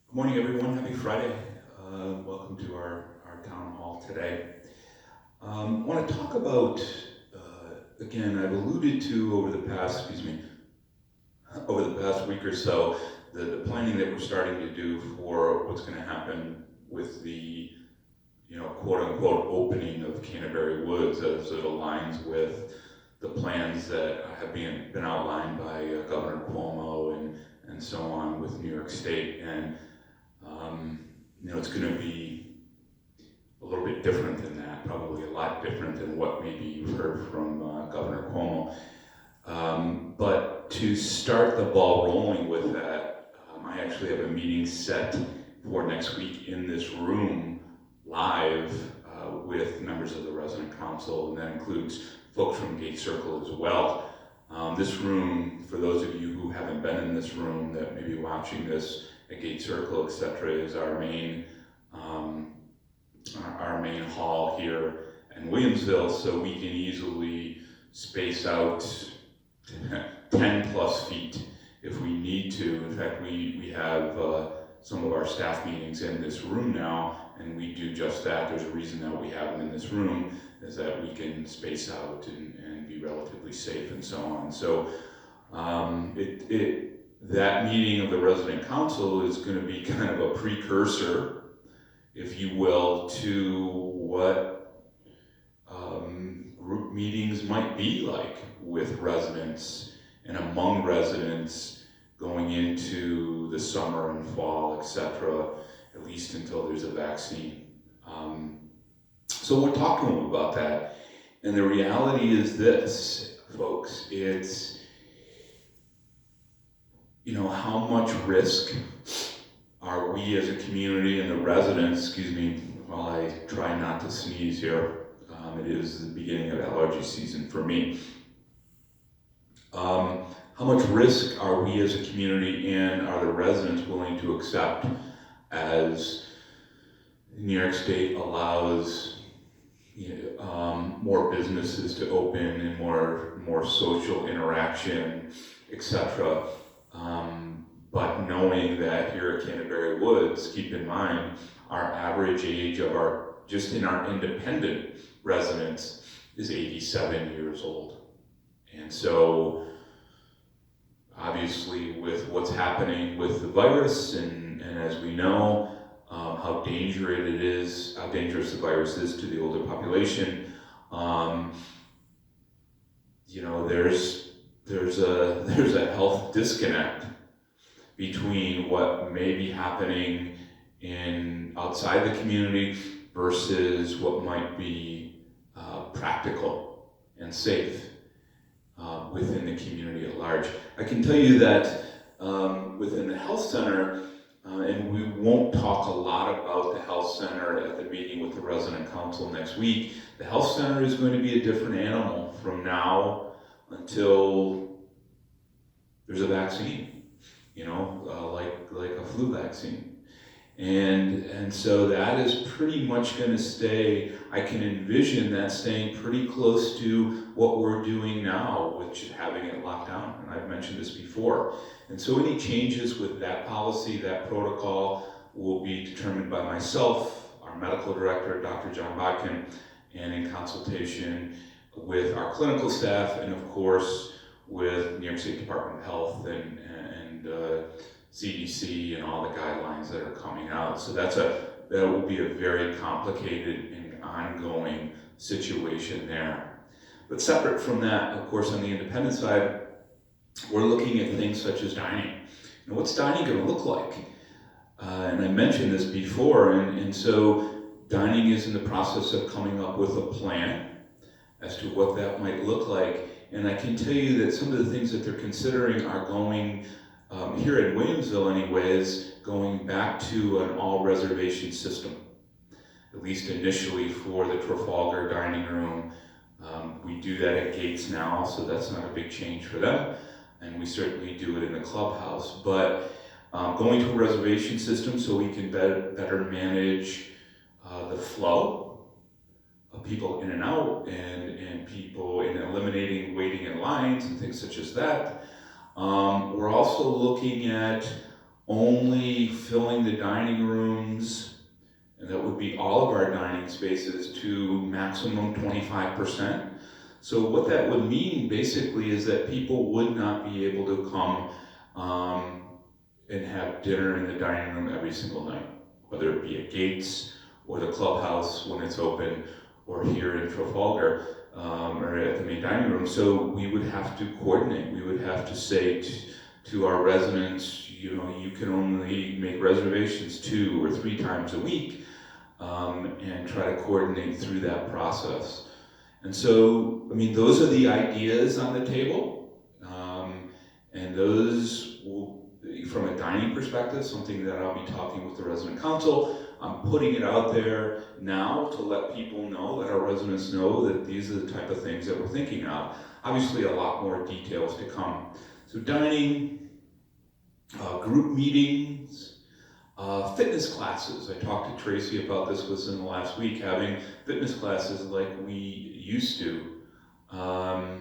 Good morning, everyone. Happy Friday. Welcome to our town hall today. I want to talk about, again, I've alluded to over the past week or so, the planning that we're starting to do for what's going to happen with the, quote unquote, opening of Canterbury Woods as it aligns with the plans that have been outlined by Governor Cuomo and so on with New York State. And um, it's going to be a little bit different than that, probably a lot different than what maybe you've heard from Governor Cuomo. But to start the ball rolling with that, I actually have a meeting set for next week in this room live with members of the resident council, and that includes folks from Gate Circle as well. This room, for those of you who haven't been in this room that may be watching this at Gate Circle, etc., is our main hall here in Williamsville, so we can easily space out 10 plus feet if we need to. In fact, we have some of our staff meetings in this room now, and we do just that. There's a reason that we have them in this room, is that we can space out and be relatively safe and so on. So that meeting of the resident council is going to be kind of a precursor, if you will, to what group meetings might be like with residents and among residents going into the summer and fall, etc., at least until there's a vaccine. So we'll talk to them about that. And the reality is this, folks, it's, how much risk are we as a community and the residents, excuse me, while I try not to sneeze here. It is the beginning of allergy season for me. How much risk are we as a community and are the residents willing to accept as New York State allows more businesses to open and more social interaction, etc. But knowing that here at Canterbury Woods, keep in mind, our average age of just in our independent residents is 87 years old. And so, obviously, with what's happening with the virus, and as we know, how dangerous the virus is to the older population, there's a health disconnect between what may be happening outside the community versus what might be practical and safe within the community at large. I can tell you that within the health center, and we won't talk a lot about the health center at the meeting with the resident council next week, the health center is going to be a different animal from now until there's a vaccine, like a flu vaccine. And so that is pretty much going to stay, I can envision that staying pretty close to what we're doing now, which is having it locked down, and I've mentioned this before. And so any changes with that policy, that protocol, will be determined by myself, our medical director, Dr. John Bodkin, and in consultation with our clinical staff, and of course, with New York State Department of Health and CDC and all the guidelines that are coming out. So that will be a very complicated and ongoing situation there. But separate from that, of course, on the independent side, we're looking at things such as dining. Now, what's dining going to look like? And I mentioned this before, and so dining is in the process of coming up with a plan as to what that might look like. And I can tell you that some of the things that they're considering are going, here in Williamsville anyways, going back to an all reservation system, at least initially for the Trafalgar dining room. We do that at Gates now, so that's not a big change for them, and we certainly do it in the clubhouse. But going to a reservation system so we can better manage the flow of people in and out, and people in eliminating waiting in lines and things such as that. We're also looking at only filling the dining rooms, and that would be all of our dining spaces, to maximum 25%. So what that would mean basically is that people would not be able to come and have dinner in the dining room every single night, whether it be at Gates or the clubhouse when it's open, or here in Trafalgar, or at the main dining room. So we would have to coordinate. We would have to say to our residents, you can only make reservations 2 or 3 times a week, and try to coordinate through that process. And so, those are the ideas on the table, and those will, from a dining perspective, something that I'll be talking with the resident council. I'm putting it out there now to let people know, let our residents know that these are the type of things that we're thinking of. Obviously, a lot more details to come. So dining, group meetings, fitness classes. I talked to Tracy about this within the last week, having fitness classes like we used to. I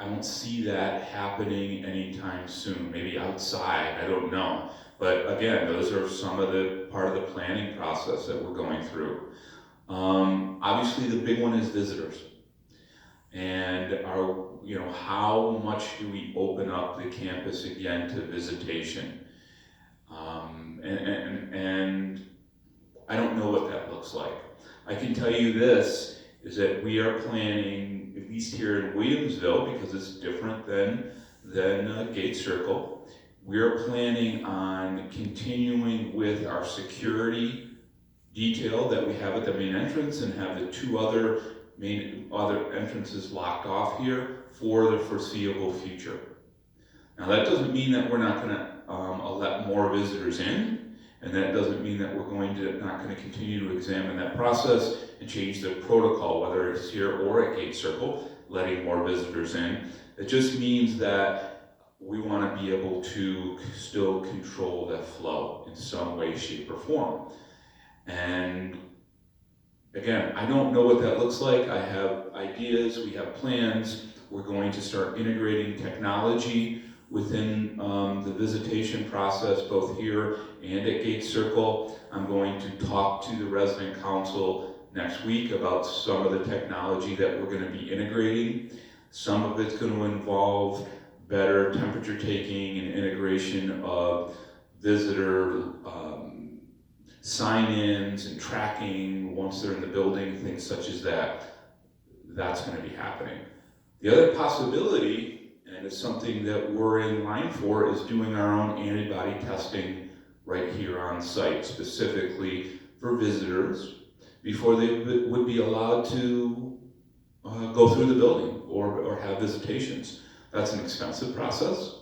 don't see that happening anytime soon. Maybe outside, I don't know. But again, those are some of the part of the planning process that we're going through. Obviously, the big one is visitors, and how much do we open up the campus again to visitation? And I don't know what that looks like. I can tell you this, is that we are planning, at least here in Williamsville, because it's different than Gate Circle, we're planning on continuing with our security detail that we have at the main entrance, and have the 2 other entrances locked off here for the foreseeable future. Now that doesn't mean that we're not going to let more visitors in, and that doesn't mean that we're not going to continue to examine that process and change the protocol, whether it's here or at Gate Circle, letting more visitors in. It just means that we want to be able to still control that flow in some way, shape, or form. And again, I don't know what that looks like. I have ideas, we have plans. We're going to start integrating technology within the visitation process, both here and at Gate Circle. I'm going to talk to the resident council next week about some of the technology that we're going to be integrating. Some of it's going to involve better temperature taking and integration of visitor sign-ins and tracking once they're in the building, things such as that. That's going to be happening. The other possibility, and it's something that we're in line for, is doing our own antibody testing right here on site, specifically for visitors, before they would be allowed to go through the building or have visitations. That's an expensive process.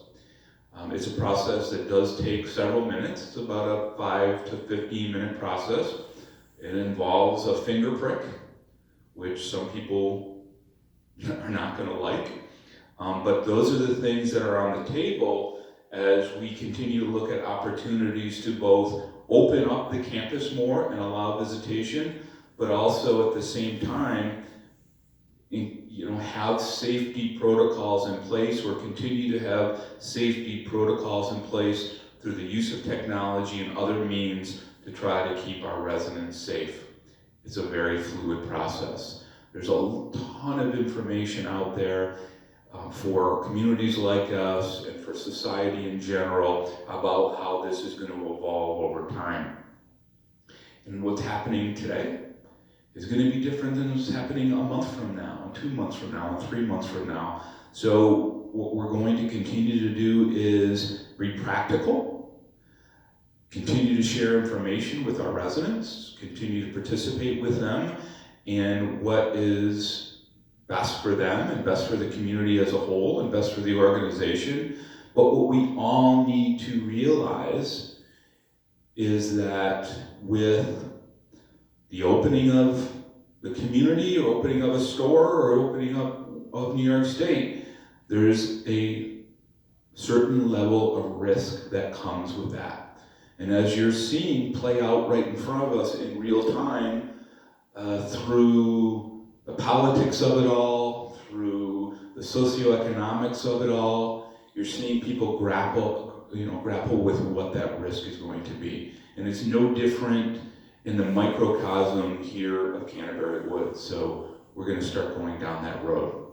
It's a process that does take several minutes. It's about a 5 to 15 minute process. It involves a finger prick, which some people are not going to like. But those are the things that are on the table as we continue to look at opportunities to both open up the campus more and allow visitation, but also at the same time, have safety protocols in place, or continue to have safety protocols in place through the use of technology and other means to try to keep our residents safe. It's a very fluid process. There's a ton of information out there for communities like us and for society in general about how this is going to evolve over time. And what's happening today is going to be different than what's happening a month from now, 2 months from now, 3 months from now. So what we're going to continue to do is be practical, continue to share information with our residents, continue to participate with them in what is best for them and best for the community as a whole and best for the organization. But what we all need to realize is that with the opening of the community, or opening of a store, or opening up of New York State, there's a certain level of risk that comes with that. And as you're seeing play out right in front of us in real time, through the politics of it all, through the socioeconomics of it all, you're seeing people grapple grapple with what that risk is going to be. And it's no different in the microcosm here of Canterbury Woods. So we're going to start going down that road.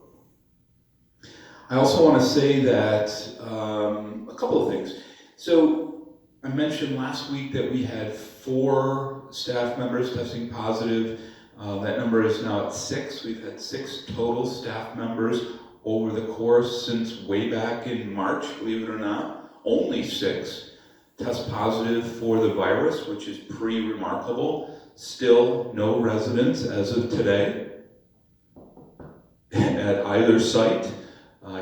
I also want to say that a couple of things. So I mentioned last week that we had 4 staff members testing positive. That number is now at 6. We've had 6 total staff members over the course since way back in March, believe it or not. Only 6 test positive for the virus, which is pretty remarkable. Still no residents as of today at either site.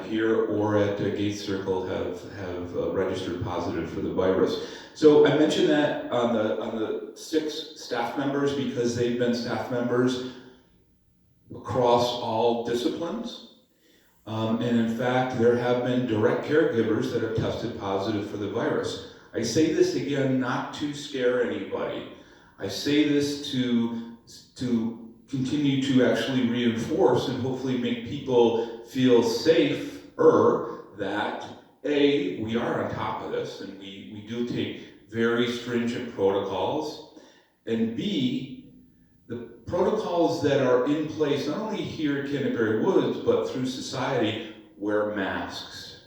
Here or at Gates Circle have registered positive for the virus. So I mentioned that on the 6 staff members because they've been staff members across all disciplines. And in fact, there have been direct caregivers that have tested positive for the virus. I say this again not to scare anybody. I say this to continue to actually reinforce and hopefully make people feel safer that A, we are on top of this and we do take very stringent protocols, and B, the protocols that are in place not only here at Canterbury Woods but through society: wear masks,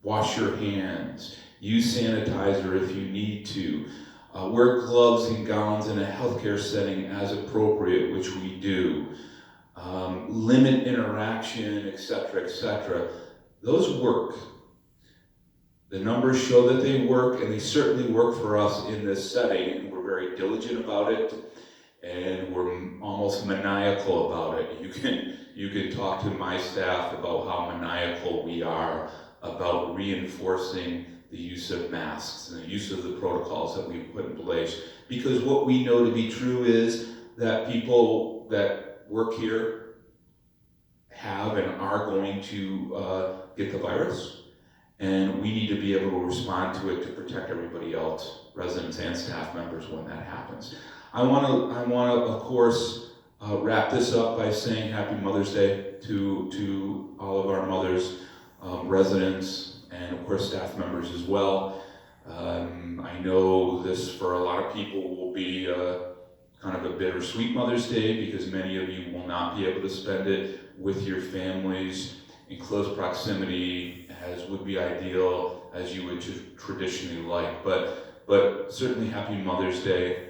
wash your hands, use sanitizer if you need to, wear gloves and gowns in a healthcare setting as appropriate, which we do, limit interaction, etc., etc. Those work. The numbers show that they work, and they certainly work for us in this setting, and we're very diligent about it, and we're almost maniacal about it. You can talk to my staff about how maniacal we are about reinforcing the use of masks and the use of the protocols that we've put in place, because what we know to be true is that people that work here have and are going to get the virus, and we need to be able to respond to it to protect everybody else, residents and staff members, when that happens. I want to, of course, wrap this up by saying Happy Mother's Day to all of our mothers, residents, and of course staff members as well. I know this for a lot of people will be kind of a bittersweet Mother's Day because many of you will not be able to spend it with your families in close proximity as would be ideal, as you would traditionally like. But certainly Happy Mother's Day.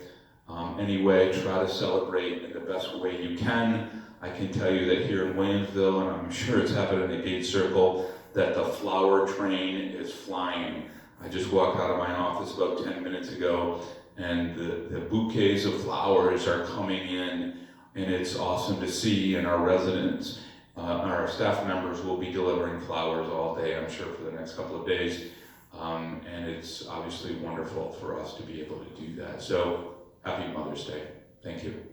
Anyway, try to celebrate in the best way you can. I can tell you that here in Williamsville, and I'm sure it's happening in the Gate Circle, that the flower train is flying. I just walked out of my office about 10 minutes ago, and the bouquets of flowers are coming in, and it's awesome to see. And our residents, our staff members will be delivering flowers all day, I'm sure, for the next couple of days. And it's obviously wonderful for us to be able to do that. So, Happy Mother's Day. Thank you.